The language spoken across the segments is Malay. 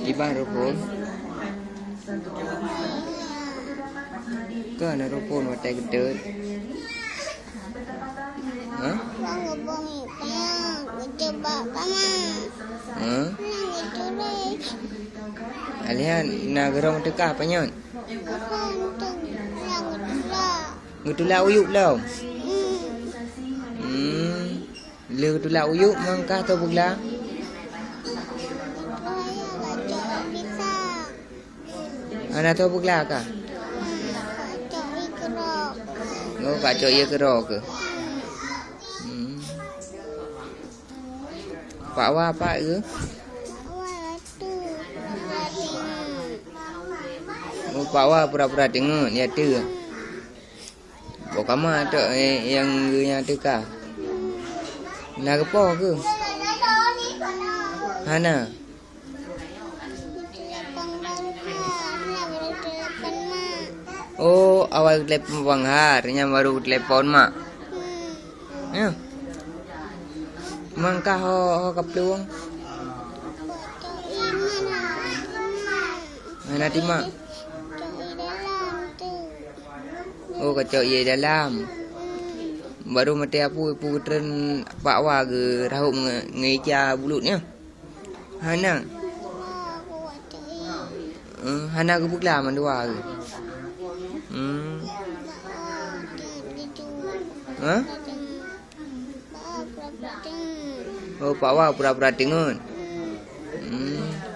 Iba rupun. Ke ana rupun wa tai gedut. Hah? Alihan na gerong tekah panyon. Ngutula uyuk lau. Leu tula uyuk mangkah to bugla. Ana to bugla ka? Oh, Kak Cok ia kerok ke? Pak Wah apa ke? Oh, Pak Wah pura-pura dengar, ya tu. Bok kamu ada yang tu kah? Nak apa ke? Hana. Oh, awal telepon Bang Har, yang baru telepon mak. Ya. Mangkah ho kapluang. Mana di mak? Oh, kacau ye dalam. Baru mati apu tren Pak Wah ke rahuk ngeja bulutnya. Hana. Hana ke bukla mandua ke? Hah? Oh, Pak Wah pura-pura dengar.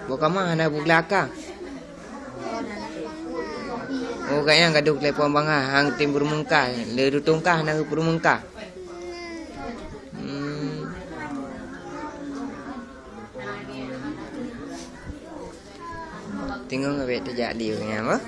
Bukan mah Hana bukla kah? Oh, kayaknya gaduh telepon Bang Ha, hang tim bermungkah, le rutungkah Hana bermungkah. Tengok ngabek terjadi nya mah.